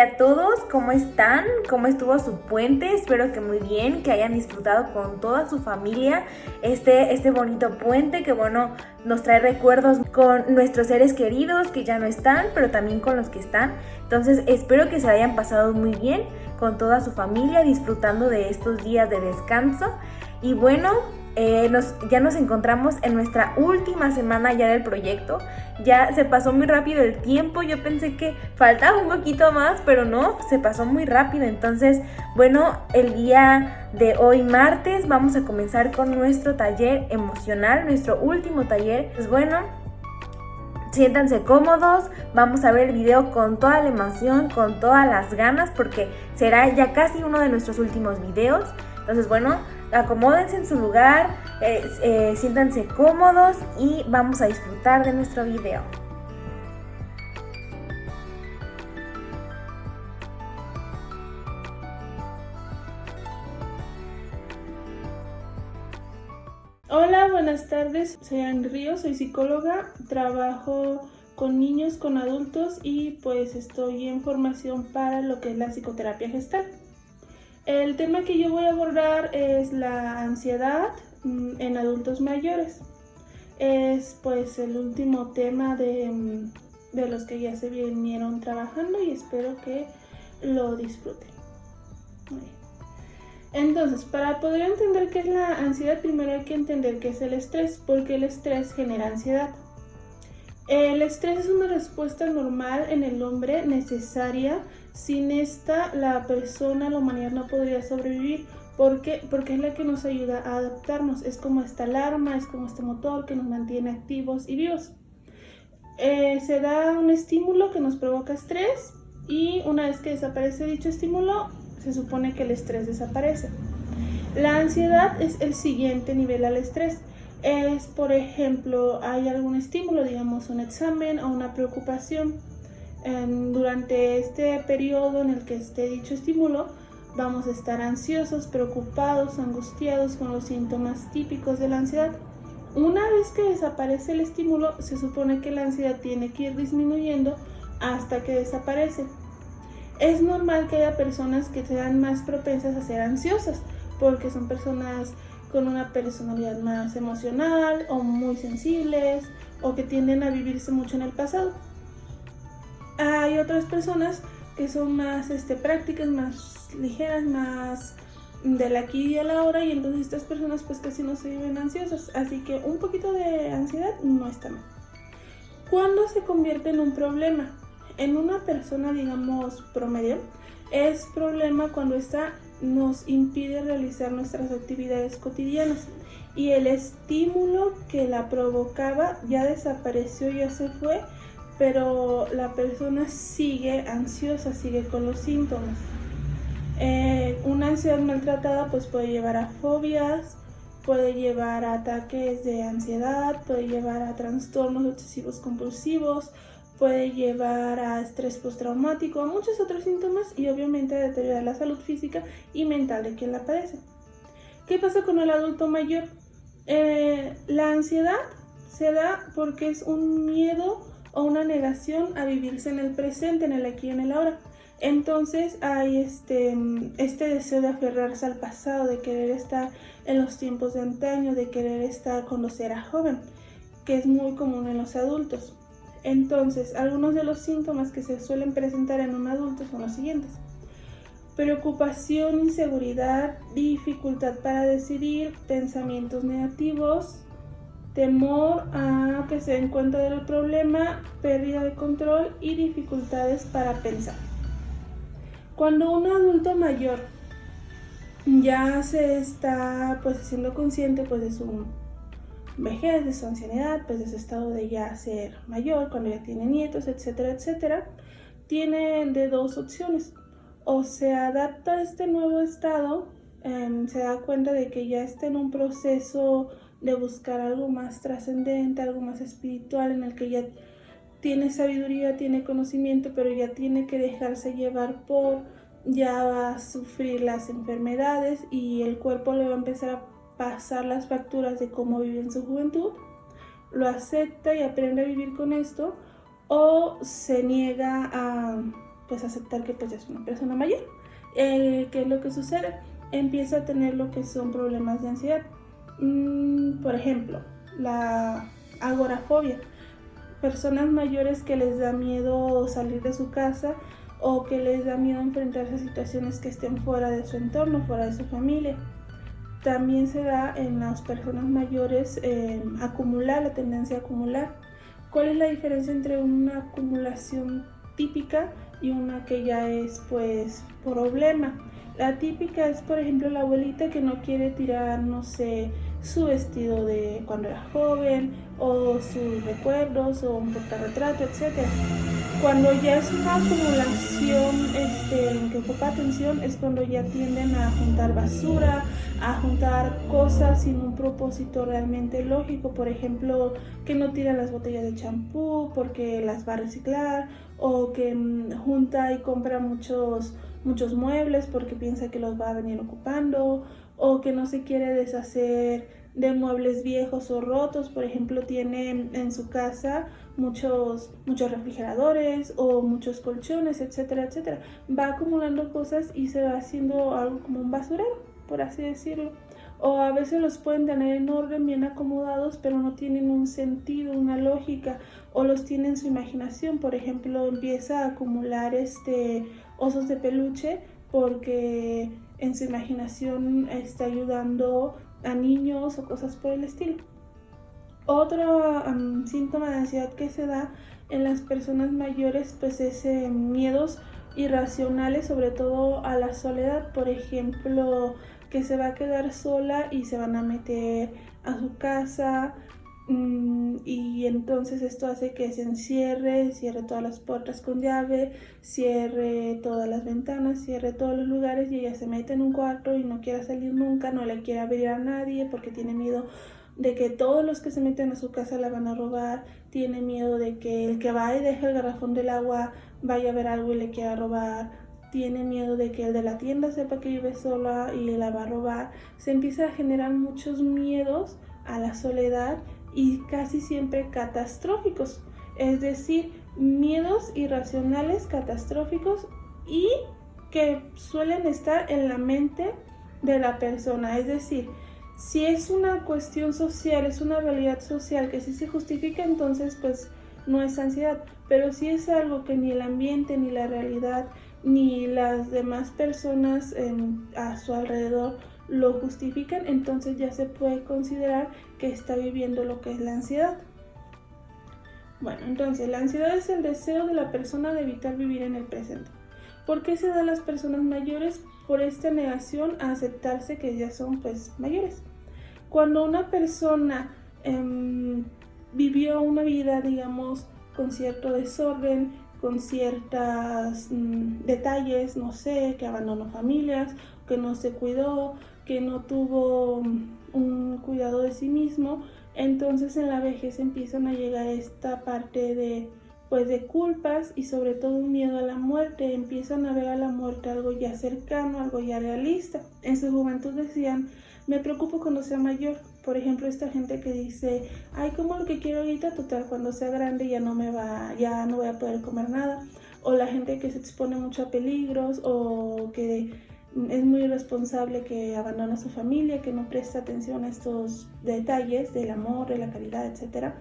día a todos, ¿cómo están? ¿Cómo estuvo su puente? Espero que muy bien, que hayan disfrutado con toda su familia este bonito puente que bueno, nos trae recuerdos con nuestros seres queridos que ya no están, pero también con los que están. Entonces espero que se hayan pasado muy bien con toda su familia, disfrutando de estos días de descanso. Y bueno, ya nos encontramos en nuestra última semana ya del proyecto. Ya se pasó muy rápido el tiempo. Yo pensé que faltaba un poquito más, pero no, se pasó muy rápido. Entonces, bueno, el día de hoy martes vamos a comenzar con nuestro taller emocional, nuestro último taller. Pues bueno, siéntanse cómodos, vamos a ver el video con toda la emoción, con todas las ganas, porque será ya casi uno de nuestros últimos videos. Entonces, bueno, acomódense en su lugar, siéntanse cómodos y vamos a disfrutar de nuestro video. Hola, buenas tardes. Soy Ann Ríos, soy psicóloga, trabajo con niños, con adultos y pues estoy en formación para lo que es la psicoterapia gestal. El tema que yo voy a abordar es la ansiedad en adultos mayores. Es pues el último tema de los que ya se vinieron trabajando y espero que lo disfruten. Entonces, para poder entender qué es la ansiedad, primero hay que entender qué es el estrés, porque el estrés genera ansiedad. El estrés es una respuesta normal en el hombre necesaria. Sin esta, la persona, la humanidad no podría sobrevivir. ¿Por qué? Porque es la que nos ayuda a adaptarnos. Es como esta alarma, es como este motor que nos mantiene activos y vivos. Se da un estímulo que nos provoca estrés y una vez que desaparece dicho estímulo, se supone que el estrés desaparece. La ansiedad es el siguiente nivel al estrés. Es, por ejemplo, hay algún estímulo, digamos un examen o una preocupación. Durante este periodo en el que esté dicho estímulo, vamos a estar ansiosos, preocupados, angustiados con los síntomas típicos de la ansiedad. Una vez que desaparece el estímulo, se supone que la ansiedad tiene que ir disminuyendo hasta que desaparece. Es normal que haya personas que sean más propensas a ser ansiosas, porque son personas con una personalidad más emocional o muy sensibles o que tienden a vivirse mucho en el pasado. Hay otras personas que son más prácticas, más ligeras, más del aquí y del ahora, y entonces estas personas pues casi no se viven ansiosas, así que un poquito de ansiedad no está mal. ¿Cuándo se convierte en un problema? En una persona, digamos, promedio, es problema cuando esta nos impide realizar nuestras actividades cotidianas y el estímulo que la provocaba ya desapareció, ya se fue, pero la persona sigue ansiosa, sigue con los síntomas. Una ansiedad maltratada pues puede llevar a fobias, puede llevar a ataques de ansiedad, puede llevar a trastornos obsesivos compulsivos, puede llevar a estrés postraumático, a muchos otros síntomas y obviamente a deteriorar la salud física y mental de quien la padece. ¿Qué pasa con el adulto mayor? La ansiedad se da porque es un miedo o una negación a vivirse en el presente, en el aquí y en el ahora. Entonces hay este deseo de aferrarse al pasado, de querer estar en los tiempos de antaño, de querer estar cuando se era joven, que es muy común en los adultos. Entonces, algunos de los síntomas que se suelen presentar en un adulto son los siguientes: preocupación, inseguridad, dificultad para decidir, pensamientos negativos, temor a que se den cuenta del problema, pérdida de control y dificultades para pensar. Cuando un adulto mayor ya se está pues siendo consciente pues de su vejez, de su ancianidad, pues de su estado de ya ser mayor, cuando ya tiene nietos, etcétera, etcétera, tiene de dos opciones: o se adapta a este nuevo estado, se da cuenta de que ya está en un proceso de buscar algo más trascendente, algo más espiritual, en el que ya tiene sabiduría, tiene conocimiento, pero ya tiene que dejarse llevar ya va a sufrir las enfermedades y el cuerpo le va a empezar a pasar las facturas de cómo vivió en su juventud, lo acepta y aprende a vivir con esto, o se niega pues aceptar que pues ya es una persona mayor. ¿Qué es lo que sucede? Empieza a tener lo que son problemas de ansiedad. Por ejemplo, la agorafobia. Personas mayores que les da miedo salir de su casa o que les da miedo enfrentarse a situaciones que estén fuera de su entorno, fuera de su familia. También se da en las personas mayores acumular, la tendencia a acumular. ¿Cuál es la diferencia entre una acumulación típica y una que ya es pues problema? La típica es, por ejemplo, la abuelita que no quiere tirar, no sé, su vestido de cuando era joven o sus recuerdos o un portarretrato, etc. Cuando ya es una acumulación que ocupa atención es cuando ya tienden a juntar basura, a juntar cosas sin un propósito realmente lógico. Por ejemplo, que no tira las botellas de champú porque las va a reciclar, o que junta y compra muchos muebles porque piensa que los va a venir ocupando, o que no se quiere deshacer de muebles viejos o rotos. Por ejemplo, tiene en su casa muchos refrigeradores o muchos colchones, etcétera, etcétera. Va acumulando cosas y se va haciendo algo como un basurero, por así decirlo. O a veces los pueden tener en orden, bien acomodados, pero no tienen un sentido, una lógica, o los tiene en su imaginación. Por ejemplo, empieza a acumular osos de peluche porque en su imaginación está ayudando a niños o cosas por el estilo. Otro síntoma de ansiedad que se da en las personas mayores pues es miedos irracionales, sobre todo a la soledad. Por ejemplo, que se va a quedar sola y se van a meter a su casa, y entonces esto hace que se cierre todas las puertas con llave, cierre todas las ventanas, cierre todos los lugares, y ella se mete en un cuarto y no quiere salir nunca, no le quiere abrir a nadie porque tiene miedo de que todos los que se meten a su casa la van a robar, tiene miedo de que el que va y deja el garrafón del agua vaya a ver algo y le quiera robar, tiene miedo de que el de la tienda sepa que vive sola y la va a robar. Se empieza a generar muchos miedos a la soledad y casi siempre catastróficos, es decir, miedos irracionales catastróficos y que suelen estar en la mente de la persona. Es decir, si es una cuestión social, es una realidad social que sí se justifica, entonces pues no es ansiedad. Pero si es algo que ni el ambiente, ni la realidad, ni las demás personas a su alrededor lo justifican, entonces ya se puede considerar que está viviendo lo que es la ansiedad. Bueno, entonces la ansiedad es el deseo de la persona de evitar vivir en el presente. ¿Por qué se da a las personas mayores? Por esta negación a aceptarse que ya son pues mayores. Cuando una persona vivió una vida, digamos, con cierto desorden, con ciertos detalles, no sé, que abandonó familias, que no se cuidó, que no tuvo un cuidado de sí mismo, entonces en la vejez empiezan a llegar esta parte de culpas y sobre todo un miedo a la muerte. Empiezan a ver a la muerte algo ya cercano, algo ya realista. En su juventud decían, me preocupo cuando sea mayor. Por ejemplo, esta gente que dice, ay, como lo que quiero ahorita, total, cuando sea grande ya no voy a poder comer nada. O la gente que se expone mucho a peligros, o que es muy irresponsable, que abandona a su familia, que no presta atención a estos detalles del amor, de la caridad, etc.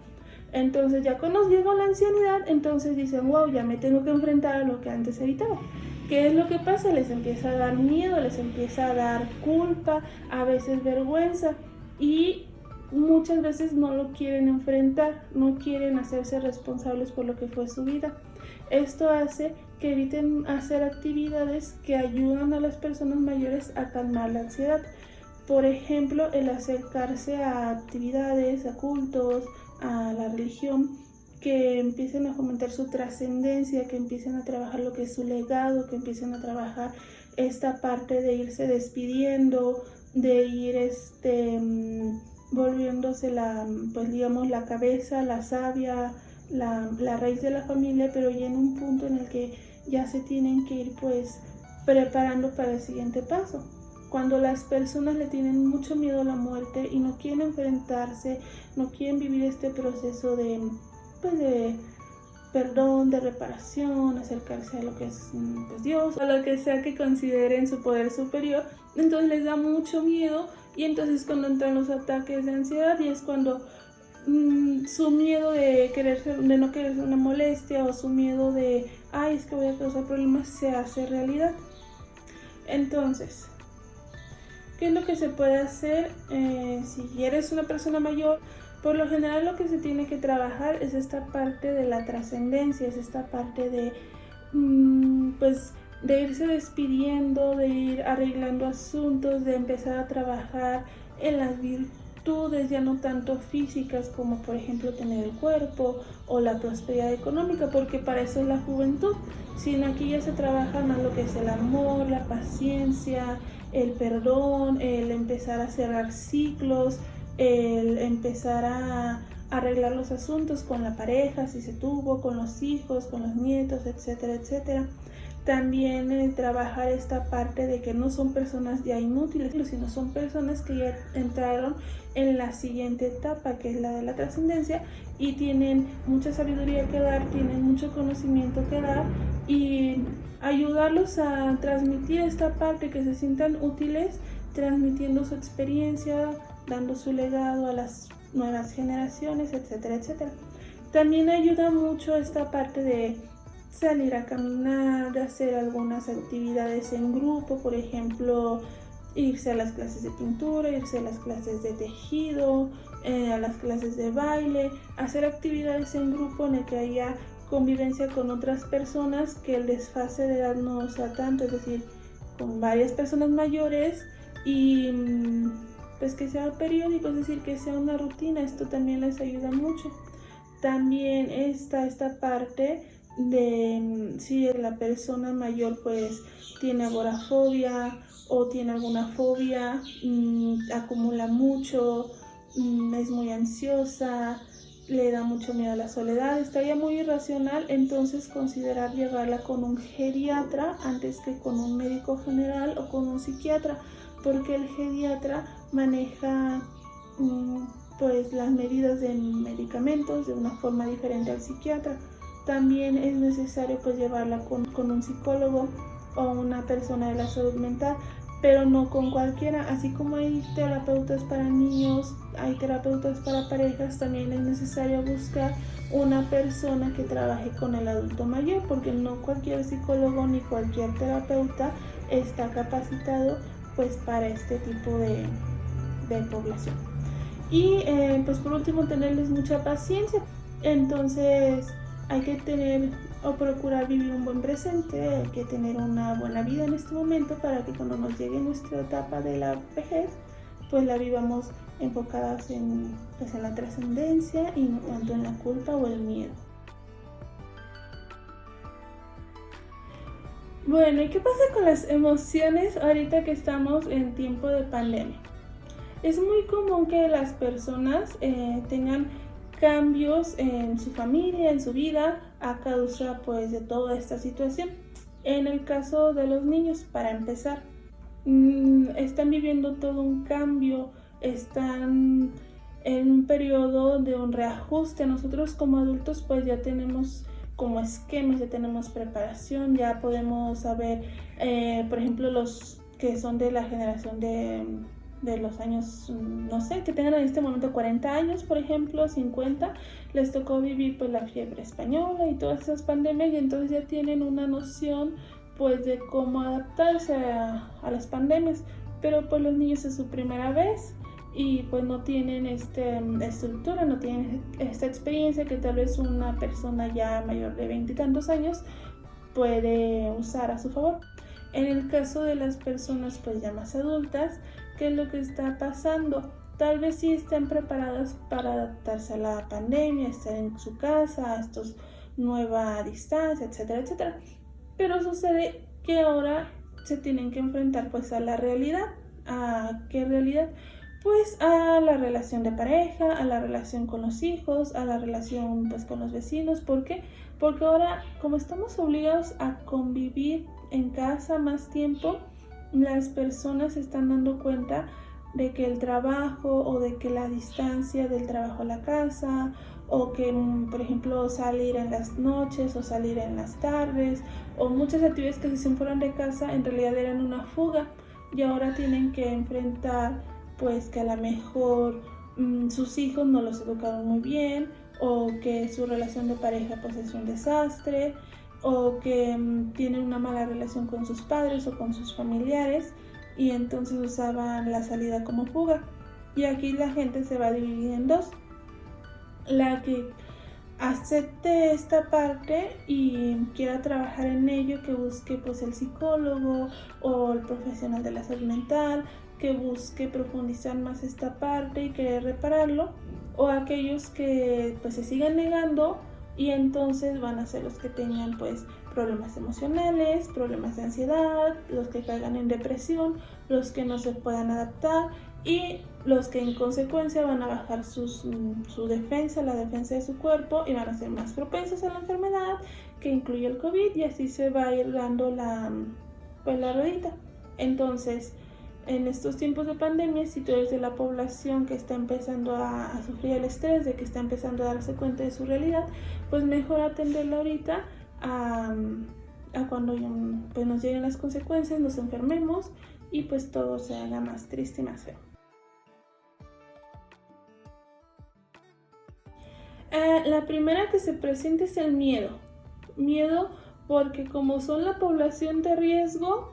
Entonces ya cuando llega la ancianidad, entonces dicen, wow, ya me tengo que enfrentar a lo que antes evitaba. ¿Qué es lo que pasa? Les empieza a dar miedo, les empieza a dar culpa, a veces vergüenza, y muchas veces no lo quieren enfrentar, no quieren hacerse responsables por lo que fue su vida. Esto hace que eviten hacer actividades que ayudan a las personas mayores a calmar la ansiedad. Por ejemplo, el acercarse a actividades, a cultos, a la religión, que empiecen a fomentar su trascendencia, que empiecen a trabajar lo que es su legado, que empiecen a trabajar esta parte de irse despidiendo, de ir volviéndose la cabeza, la savia, la raíz de la familia, pero ya en un punto en el que ya se tienen que ir pues preparando para el siguiente paso. Cuando las personas le tienen mucho miedo a la muerte y no quieren enfrentarse, no quieren vivir este proceso de perdón, de reparación, acercarse a lo que es pues, Dios, o lo que sea que consideren su poder superior. Entonces les da mucho miedo y entonces cuando entran los ataques de ansiedad y es cuando su miedo de no querer ser una molestia o su miedo de, ay, es que voy a causar problemas, se hace realidad. Entonces, ¿qué es lo que se puede hacer si eres una persona mayor? Por lo general lo que se tiene que trabajar es esta parte de la trascendencia, es esta parte de, pues, de irse despidiendo, de ir arreglando asuntos, de empezar a trabajar en las virtudes ya no tanto físicas como por ejemplo tener el cuerpo o la prosperidad económica, porque para eso es la juventud, sino aquí ya se trabaja más lo que es el amor, la paciencia, el perdón, el empezar a cerrar ciclos, el empezar a arreglar los asuntos con la pareja, si se tuvo, con los hijos, con los nietos, etcétera, etcétera. También trabajar esta parte de que no son personas ya inútiles, sino son personas que ya entraron en la siguiente etapa, que es la de la trascendencia, y tienen mucha sabiduría que dar, tienen mucho conocimiento que dar, y ayudarlos a transmitir esta parte, que se sientan útiles, transmitiendo su experiencia, dando su legado a las nuevas generaciones, etcétera, etcétera. También ayuda mucho esta parte de salir a caminar, de hacer algunas actividades en grupo, por ejemplo, irse a las clases de pintura, irse a las clases de tejido, a las clases de baile, hacer actividades en grupo en el que haya convivencia con otras personas, que el desfase de edad no sea tanto, es decir, con varias personas mayores y pues que sea periódico, es decir, que sea una rutina. Esto también les ayuda mucho. También está esta parte de si la persona mayor pues tiene agorafobia o tiene alguna fobia, acumula mucho, es muy ansiosa, le da mucho miedo a la soledad, estaría muy irracional, entonces considerar llevarla con un geriatra antes que con un médico general o con un psiquiatra, porque el geriatra maneja pues las medidas de medicamentos de una forma diferente al psiquiatra. También es necesario pues llevarla con un psicólogo o una persona de la salud mental, pero no con cualquiera. Así como hay terapeutas para niños, hay terapeutas para parejas, también es necesario buscar una persona que trabaje con el adulto mayor, porque no cualquier psicólogo ni cualquier terapeuta está capacitado pues para este tipo de población. Y pues por último, tenerles mucha paciencia. Entonces hay que tener o procurar vivir un buen presente, hay que tener una buena vida en este momento para que cuando nos llegue nuestra etapa de la vejez, pues la vivamos enfocadas en la trascendencia y no tanto en la culpa o el miedo. Bueno, ¿y qué pasa con las emociones ahorita que estamos en tiempo de pandemia? Es muy común que las personas tengan cambios en su familia, en su vida, a causa pues de toda esta situación. En el caso de los niños, para empezar, están viviendo todo un cambio, están en un periodo de un reajuste. Nosotros como adultos pues ya tenemos como esquemas, ya tenemos preparación, ya podemos saber, por ejemplo, los que son de la generación de los años, no sé, que tengan en este momento 40 años, por ejemplo, 50, les tocó vivir pues la fiebre española y todas esas pandemias, y entonces ya tienen una noción pues de cómo adaptarse a las pandemias. Pero pues los niños es su primera vez y pues no tienen esta estructura, no tienen esta experiencia que tal vez una persona ya mayor de 20 y tantos años puede usar a su favor. En el caso de las personas pues ya más adultas, ¿qué es lo que está pasando? Tal vez sí estén preparadas para adaptarse a la pandemia, estar en su casa, a estos nueva distancia, etcétera, etcétera. Pero sucede que ahora se tienen que enfrentar pues a la realidad. ¿A qué realidad? Pues a la relación de pareja, a la relación con los hijos, a la relación pues con los vecinos. ¿Por qué? Porque ahora, como estamos obligados a convivir en casa más tiempo, las personas se están dando cuenta de que el trabajo o de que la distancia del trabajo a la casa o que, por ejemplo, salir en las noches o salir en las tardes, o muchas actividades que si se fueron de casa en realidad eran una fuga y ahora tienen que enfrentar pues que a lo mejor sus hijos no los educaron muy bien, o que su relación de pareja pues es un desastre, o que tienen una mala relación con sus padres o con sus familiares y entonces usaban la salida como fuga. Y aquí la gente se va a dividir en dos: la que acepte esta parte y quiera trabajar en ello, que busque pues el psicólogo o el profesional de la salud mental, que busque profundizar más esta parte y querer repararlo, o aquellos que pues se sigan negando y entonces van a ser los que tengan pues problemas emocionales, problemas de ansiedad, los que caigan en depresión, los que no se puedan adaptar y los que en consecuencia van a bajar su defensa, la defensa de su cuerpo, y van a ser más propensos a la enfermedad que incluye el COVID, y así se va a ir dando la ruedita. Entonces, en estos tiempos de pandemia, si tú eres de la población que está empezando a sufrir el estrés, de que está empezando a darse cuenta de su realidad, pues mejor atenderla ahorita a cuando pues nos lleguen las consecuencias, nos enfermemos y pues todo se haga más triste y más feo. La primera que se presenta es el miedo. Miedo porque como son la población de riesgo,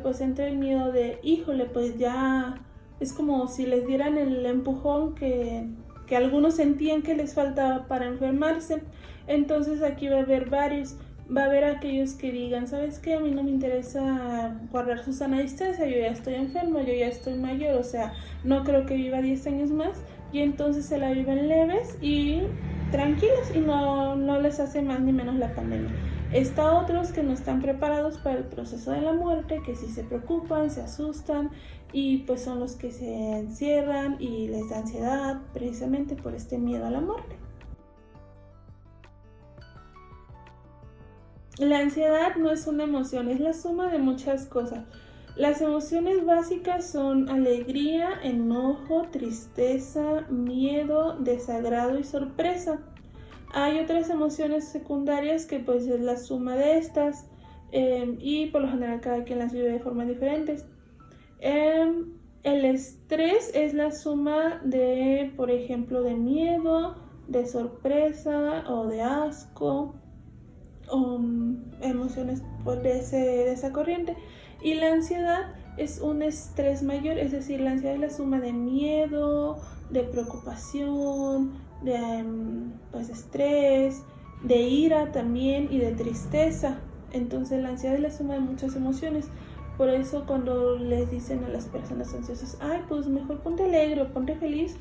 pues entra el miedo de, híjole, pues ya es como si les dieran el empujón que algunos sentían que les faltaba para enfermarse. Entonces aquí va a haber varios. Va a haber aquellos que digan, ¿sabes qué? A mí no me interesa guardar su sana distancia, yo ya estoy enfermo, yo ya estoy mayor, o sea, no creo que viva 10 años más, y entonces se la viven leves y tranquilos y no les hace más ni menos la pandemia. Está otros que no están preparados para el proceso de la muerte, que sí se preocupan, se asustan y pues son los que se encierran y les da ansiedad precisamente por este miedo a la muerte. La ansiedad no es una emoción, es la suma de muchas cosas. Las emociones básicas son alegría, enojo, tristeza, miedo, desagrado y sorpresa. Hay otras emociones secundarias que pues es la suma de estas y por lo general cada quien las vive de formas diferentes. El estrés es la suma de, por ejemplo, de miedo, de sorpresa o de asco, o emociones de esa corriente. Y la ansiedad es un estrés mayor, es decir, la ansiedad es la suma de miedo, de preocupación, de pues estrés, de ira también y de tristeza. Entonces la ansiedad es la suma de muchas emociones. Por eso cuando les dicen a las personas ansiosas, ay, pues mejor ponte alegre o ponte feliz,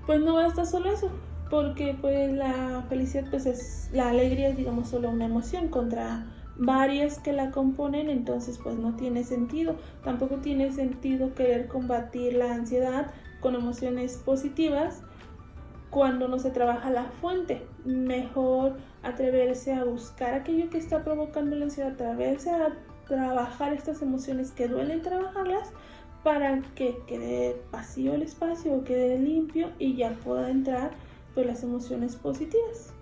pues no basta solo eso, porque pues la felicidad, pues la alegría es, digamos, solo una emoción contra varias que la componen, entonces pues no tiene sentido. Tampoco tiene sentido querer combatir la ansiedad con emociones positivas cuando no se trabaja la fuente. Mejor atreverse a buscar aquello que está provocando la ansiedad, atreverse a trabajar estas emociones que duelen trabajarlas para que quede vacío el espacio o quede limpio y ya pueda entrar pues las emociones positivas.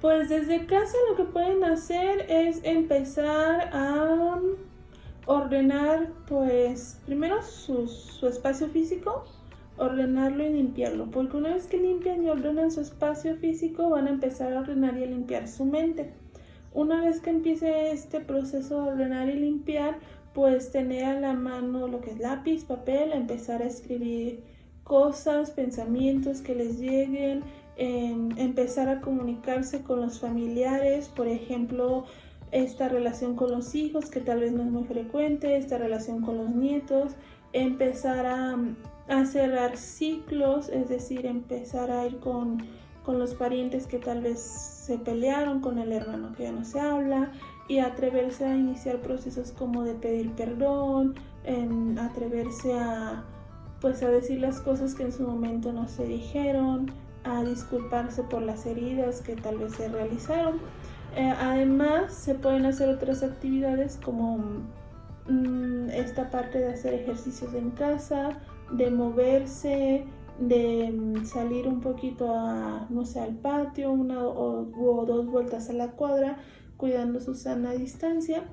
Pues desde casa lo que pueden hacer es empezar a ordenar pues primero su espacio físico, ordenarlo y limpiarlo, porque una vez que limpian y ordenan su espacio físico van a empezar a ordenar y a limpiar su mente. Una vez que empiece este proceso de ordenar y limpiar, pues tener a la mano lo que es lápiz, papel, empezar a escribir cosas, pensamientos que les lleguen, empezar a comunicarse con los familiares, por ejemplo, esta relación con los hijos que tal vez no es muy frecuente, esta relación con los nietos, empezar a cerrar ciclos, es decir, empezar a ir con los parientes que tal vez se pelearon, con el hermano que ya no se habla, y atreverse a iniciar procesos como de pedir perdón, atreverse a decir las cosas que en su momento no se dijeron, a disculparse por las heridas que tal vez se realizaron. Además, se pueden hacer otras actividades como esta parte de hacer ejercicios en casa, de moverse, de salir un poquito a, no sé, al patio, una o dos vueltas a la cuadra, cuidando su sana distancia.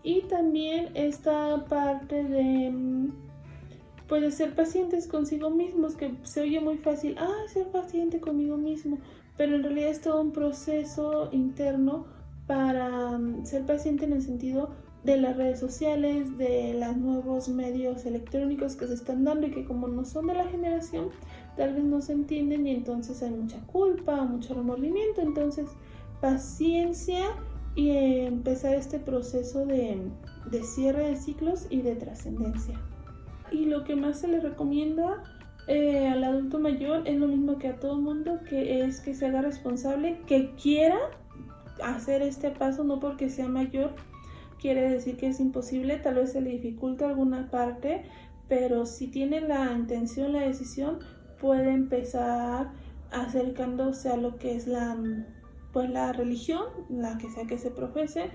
Y también esta parte de, pues, de ser pacientes consigo mismos, que se oye muy fácil, ser paciente conmigo mismo, pero en realidad es todo un proceso interno para ser paciente en el sentido de las redes sociales, de los nuevos medios electrónicos que se están dando y que como no son de la generación, tal vez no se entienden y entonces hay mucha culpa, mucho remordimiento. Entonces, paciencia y empezar este proceso de cierre de ciclos y de trascendencia. Y lo que más se le recomienda al adulto mayor es lo mismo que a todo mundo, que es que se haga responsable, que quiera hacer este paso, no porque sea mayor quiere decir que es imposible, tal vez se le dificulta alguna parte, pero si tiene la intención, la decisión, puede empezar acercándose a lo que es la religión, la que sea que se profese,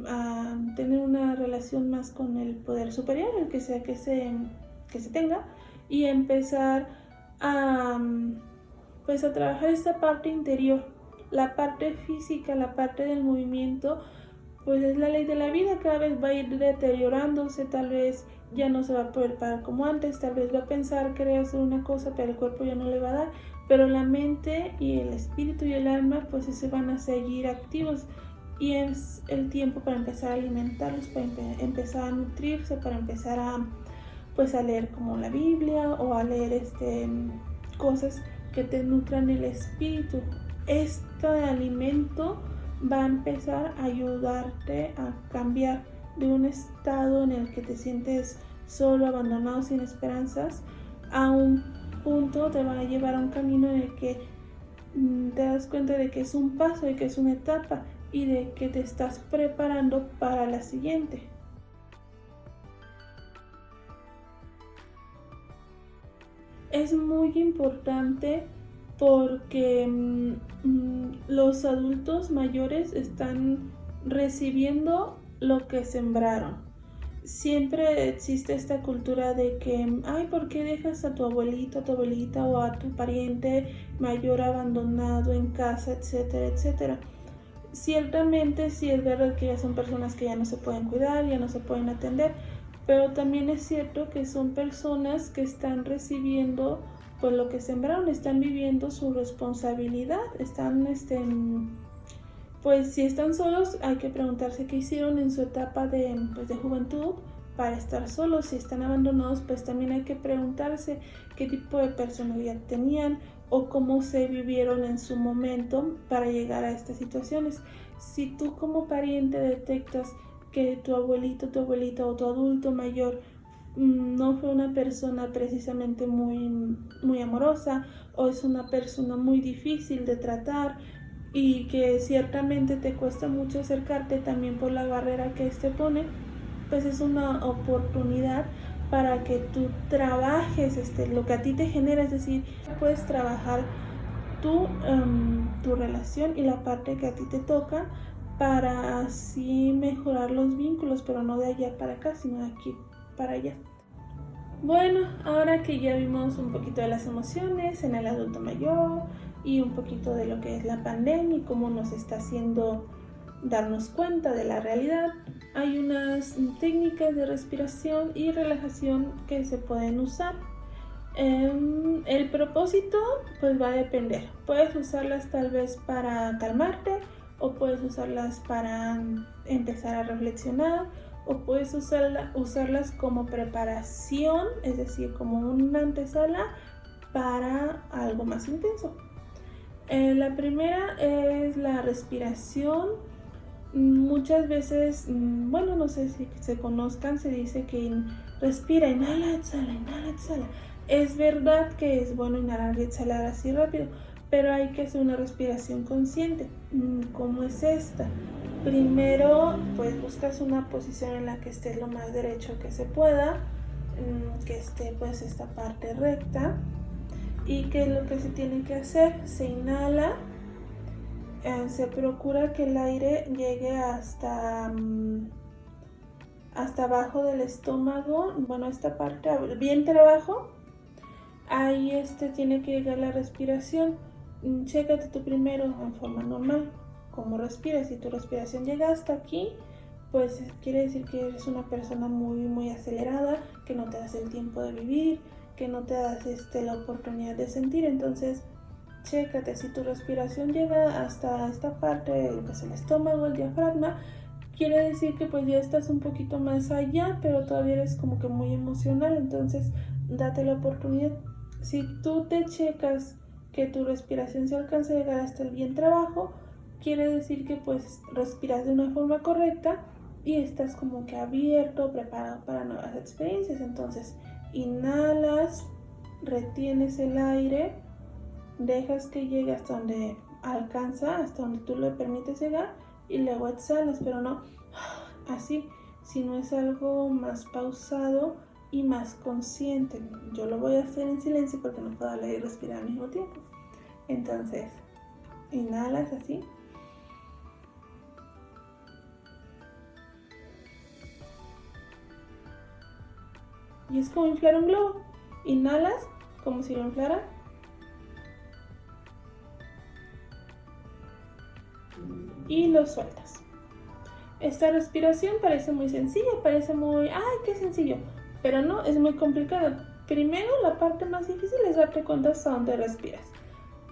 a tener una relación más con el poder superior, el que sea que se tenga, y empezar a trabajar esta parte interior, la parte física, la parte del movimiento. Pues es la ley de la vida, cada vez va a ir deteriorándose, tal vez ya no se va a poder parar como antes, tal vez va a pensar, querer hacer una cosa, pero el cuerpo ya no le va a dar, pero la mente y el espíritu y el alma pues se van a seguir activos y es el tiempo para empezar a alimentarlos, para empezar a nutrirse, para empezar a leer como la Biblia o a leer cosas que te nutran el espíritu. Este alimento va a empezar a ayudarte a cambiar de un estado en el que te sientes solo, abandonado, sin esperanzas, a un punto, te va a llevar a un camino en el que te das cuenta de que es un paso, de que es una etapa y de que te estás preparando para la siguiente. Es muy importante porque los adultos mayores están recibiendo lo que sembraron. Siempre existe esta cultura de que, ¿por qué dejas a tu abuelito, a tu abuelita o a tu pariente mayor abandonado en casa, etcétera, etcétera? Ciertamente sí es verdad que ya son personas que ya no se pueden cuidar, ya no se pueden atender, pero también es cierto que son personas que están recibiendo pues lo que sembraron, están viviendo su responsabilidad, están pues si están solos hay que preguntarse qué hicieron en su etapa de juventud para estar solos. Si están abandonados, pues también hay que preguntarse qué tipo de personalidad tenían o cómo se vivieron en su momento para llegar a estas situaciones. Si tú como pariente detectas que tu abuelito, tu abuelita o tu adulto mayor no fue una persona precisamente muy amorosa o es una persona muy difícil de tratar y que ciertamente te cuesta mucho acercarte también por la barrera que pone, pues es una oportunidad para que tú trabajes lo que a ti te genera, es decir, puedes trabajar tu relación y la parte que a ti te toca para así mejorar los vínculos, pero no de allá para acá, sino de aquí para allá. Bueno, ahora que ya vimos un poquito de las emociones en el adulto mayor y un poquito de lo que es la pandemia y cómo nos está haciendo darnos cuenta de la realidad, hay unas técnicas de respiración y relajación que se pueden usar. El propósito pues va a depender. Puedes usarlas tal vez para calmarte o puedes usarlas para empezar a reflexionar o puedes usarlas como preparación, es decir, como una antesala para algo más intenso. La primera es la respiración. Muchas veces, no sé si se conozcan, se dice que respira, inhala, exhala, inhala, exhala. Es verdad que es bueno inhalar y exhalar así rápido, pero hay que hacer una respiración consciente. ¿Cómo es esta? Primero, pues buscas una posición en la que estés lo más derecho que se pueda, que esté pues esta parte recta. ¿Y qué es lo que se tiene que hacer? Se inhala, se procura que el aire llegue hasta hasta abajo del estómago, bueno, esta parte, vientre abajo, ahí tiene que llegar la respiración. Chécate tú primero en forma normal cómo respiras. Si tu respiración llega hasta aquí, pues quiere decir que eres una persona muy acelerada, que no te das el tiempo de vivir, que no te das la oportunidad de sentir. Entonces chécate, si tu respiración llega hasta esta parte de lo que es el estómago, el diafragma, quiere decir que pues ya estás un poquito más allá, pero todavía eres como que muy emocional. Entonces date la oportunidad. Si tú te checas que tu respiración se alcanza a llegar hasta el vientre abajo, quiere decir que pues respiras de una forma correcta y estás como que abierto, preparado para nuevas experiencias. Entonces inhalas, retienes el aire, dejas que llegue hasta donde alcanza, hasta donde tú le permites llegar, y luego exhalas, pero no así, sino es algo más pausado y más consciente. Yo lo voy a hacer en silencio porque no puedo hablar y respirar al mismo tiempo. Entonces, inhalas así. Y es como inflar un globo. Inhalas como si lo inflara. Y lo sueltas. Esta respiración parece muy sencilla, parece muy, ¡ay, qué sencillo! Pero no, es muy complicado. Primero, la parte más difícil es darte cuenta hasta dónde respiras.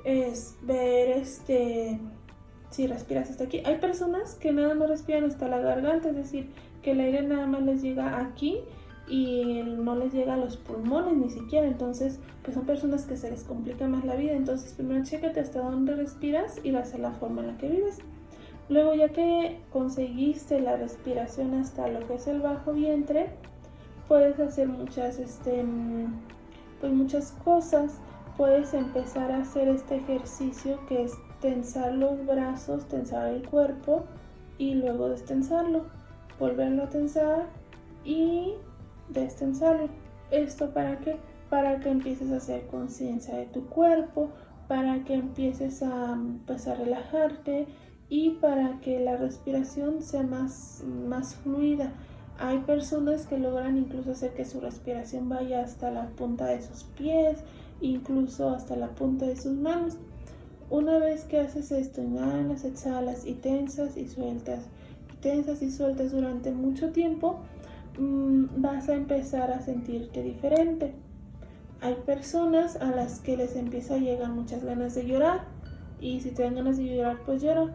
Es ver si respiras hasta aquí. Hay personas que nada más respiran hasta la garganta, es decir, que el aire nada más les llega aquí y no les llega a los pulmones ni siquiera. Entonces, pues son personas que se les complica más la vida. Entonces, primero chécate hasta dónde respiras y va a ser la forma en la que vives. Luego, ya que conseguiste la respiración hasta lo que es el bajo vientre, puedes hacer muchas cosas. Puedes empezar a hacer este ejercicio que es tensar los brazos, tensar el cuerpo y luego destensarlo, volverlo a tensar y destensarlo. ¿Esto para qué? Para que empieces a hacer conciencia de tu cuerpo, para que empieces a relajarte y para que la respiración sea más fluida. Hay personas que logran incluso hacer que su respiración vaya hasta la punta de sus pies, incluso hasta la punta de sus manos. Una vez que haces esto, inhalas, exhalas y tensas y sueltas, durante mucho tiempo, vas a empezar a sentirte diferente. Hay personas a las que les empieza a llegar muchas ganas de llorar, y si te dan ganas de llorar, pues llora.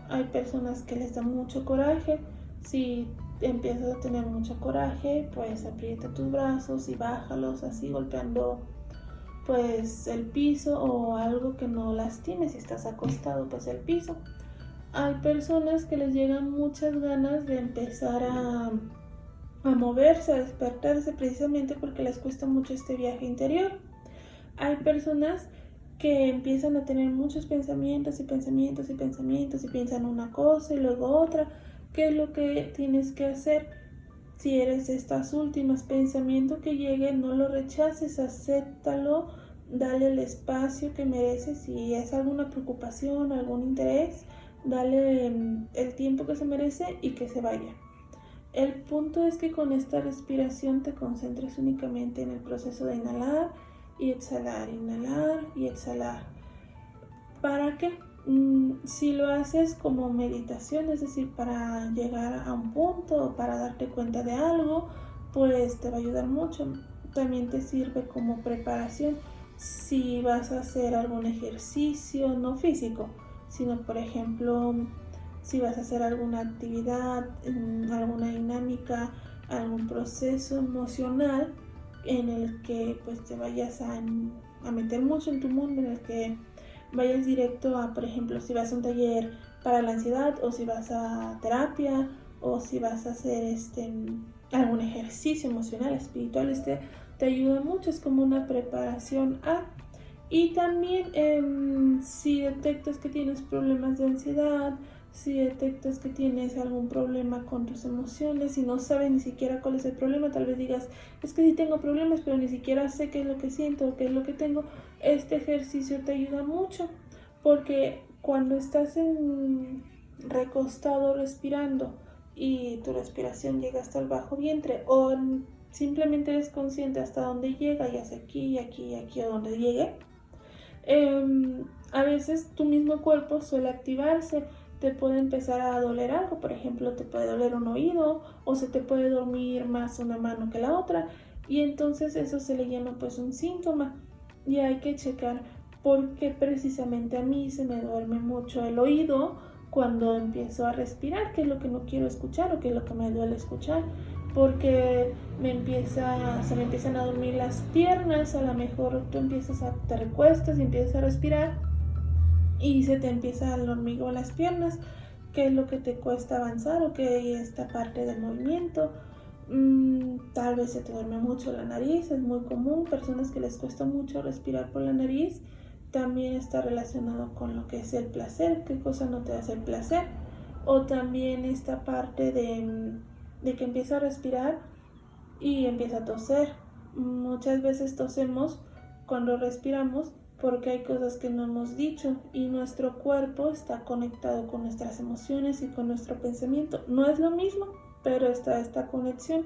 Hay personas que les da mucho coraje. Si empiezas a tener mucho coraje, pues aprieta tus brazos y bájalos así golpeando pues el piso o algo que no lastime. Si estás acostado, pues el piso. Hay personas que les llegan muchas ganas de empezar a moverse, a despertarse, precisamente porque les cuesta mucho este viaje interior. Hay personas que empiezan a tener muchos pensamientos y piensan una cosa y luego otra. ¿Qué es lo que tienes que hacer? Si eres estas últimas, pensamiento que llegue, no lo rechaces, acéptalo, dale el espacio que mereces. Si es alguna preocupación, algún interés, dale el tiempo que se merece y que se vaya. El punto es que con esta respiración te concentres únicamente en el proceso de inhalar y exhalar, inhalar y exhalar. ¿Para qué? Si lo haces como meditación, es decir, para llegar a un punto o para darte cuenta de algo, pues te va a ayudar mucho. También te sirve como preparación si vas a hacer algún ejercicio, no físico, sino por ejemplo, si vas a hacer alguna actividad, alguna dinámica, algún proceso emocional en el que pues te vayas a meter mucho en tu mundo, en el que vayas directo a, por ejemplo, si vas a un taller para la ansiedad, o si vas a terapia, o si vas a hacer algún ejercicio emocional, espiritual, te ayuda mucho, es como una preparación a. Y también si detectas que tienes problemas de ansiedad, si detectas que tienes algún problema con tus emociones y no sabes ni siquiera cuál es el problema, tal vez digas, es que sí tengo problemas, pero ni siquiera sé qué es lo que siento o qué es lo que tengo. Este ejercicio te ayuda mucho, porque cuando estás recostado respirando y tu respiración llega hasta el bajo vientre, o simplemente eres consciente hasta dónde llega, ya sea aquí, aquí, aquí o donde llegue, a veces tu mismo cuerpo suele activarse. Te puede empezar a doler algo, por ejemplo, te puede doler un oído o se te puede dormir más una mano que la otra, y entonces eso se le llama pues un síntoma, y hay que checar por qué precisamente a mí se me duerme mucho el oído cuando empiezo a respirar, qué es lo que no quiero escuchar o qué es lo que me duele escuchar, porque se me empiezan a dormir las piernas. A lo mejor te recuestas y empiezas a respirar y se te empieza el hormigueo en las piernas, que es lo que te cuesta avanzar o que es esta parte del movimiento. Tal vez se te duerme mucho la nariz, es muy común, personas que les cuesta mucho respirar por la nariz. También está relacionado con lo que es el placer, qué cosa no te hace el placer, o también esta parte de que empieza a respirar y empieza a toser. Muchas veces tosemos cuando respiramos porque hay cosas que no hemos dicho y nuestro cuerpo está conectado con nuestras emociones y con nuestro pensamiento. No es lo mismo, pero está esta conexión,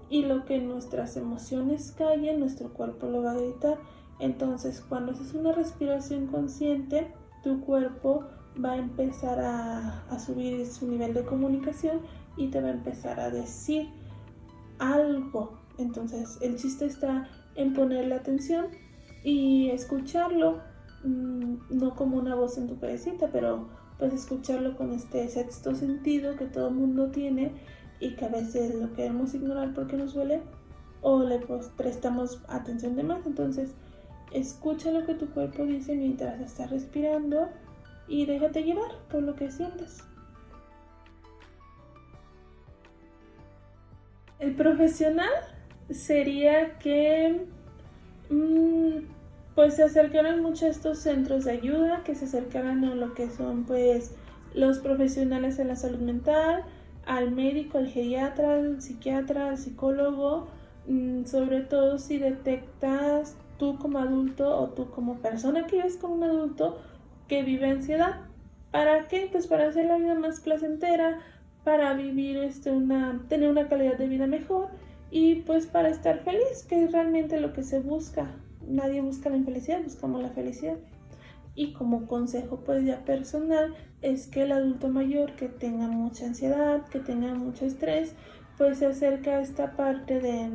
y lo que nuestras emociones callen, nuestro cuerpo lo va a gritar. Entonces, cuando haces una respiración consciente, tu cuerpo va a empezar a subir su nivel de comunicación y te va a empezar a decir algo. Entonces, el chiste está en ponerle atención y escucharlo, no como una voz en tu cabecita, pero pues escucharlo con este sexto sentido que todo mundo tiene y que a veces lo queremos ignorar porque nos duele o le prestamos atención de más. Entonces, escucha lo que tu cuerpo dice mientras estás respirando y déjate llevar por lo que sientes. El profesional sería que pues se acercaran mucho a estos centros de ayuda, que se acercaran a lo que son pues los profesionales en la salud mental, al médico, al geriatra, al psiquiatra, al psicólogo, sobre todo si detectas tú como adulto o tú como persona que vives con un adulto que vive ansiedad. ¿Para qué? Pues para hacer la vida más placentera, para vivir tener una calidad de vida mejor y pues para estar feliz, que es realmente lo que se busca. Nadie busca la infelicidad, buscamos la felicidad. Y como consejo pues ya personal es que el adulto mayor que tenga mucha ansiedad, que tenga mucho estrés, pues se acerca a esta parte de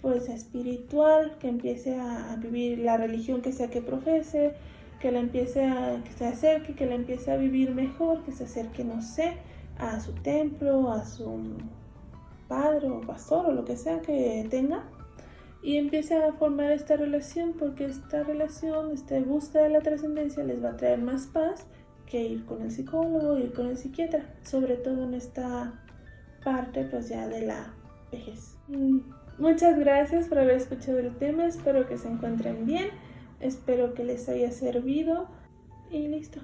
pues espiritual, que empiece a vivir la religión que sea que profese, que se acerque, que la empiece a vivir mejor, que se acerque, no sé, a su templo, a su padre o pastor o lo que sea que tenga, y empiece a formar esta relación, porque esta relación, esta búsqueda de la trascendencia les va a traer más paz que ir con el psicólogo, ir con el psiquiatra, sobre todo en esta parte pues ya de la vejez. Muchas gracias por haber escuchado el tema, espero que se encuentren bien, espero que les haya servido y listo.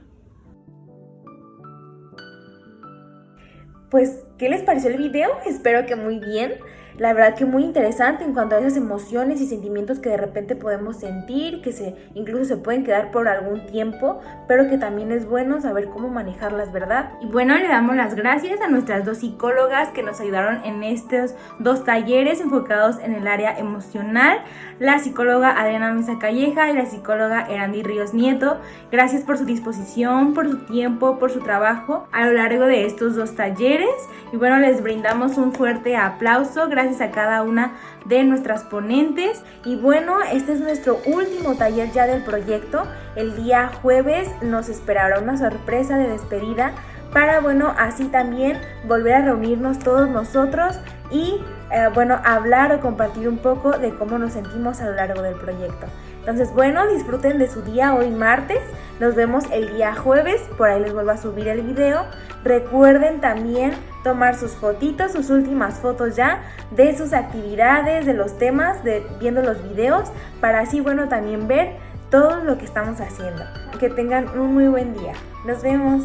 Pues, ¿qué les pareció el video? Espero que muy bien. La verdad que muy interesante en cuanto a esas emociones y sentimientos que de repente podemos sentir, que incluso se pueden quedar por algún tiempo, pero que también es bueno saber cómo manejarlas, ¿verdad? Y bueno, le damos las gracias a nuestras dos psicólogas que nos ayudaron en estos 2 talleres enfocados en el área emocional, la psicóloga Adriana Mesa Calleja y la psicóloga Erandi Ríos Nieto. Gracias por su disposición, por su tiempo, por su trabajo a lo largo de estos 2 talleres. Y bueno, les brindamos un fuerte aplauso. Gracias a cada una de nuestras ponentes. Y bueno, este es nuestro último taller ya del proyecto. El día jueves nos esperará una sorpresa de despedida para, bueno, así también volver a reunirnos todos nosotros y, hablar o compartir un poco de cómo nos sentimos a lo largo del proyecto. Entonces, bueno, disfruten de su día hoy martes. Nos vemos el día jueves. Por ahí les vuelvo a subir el video. Recuerden también tomar sus fotitos, sus últimas fotos ya de sus actividades, de los temas, viendo los videos, para así, bueno, también ver todo lo que estamos haciendo. Que tengan un muy buen día. Nos vemos.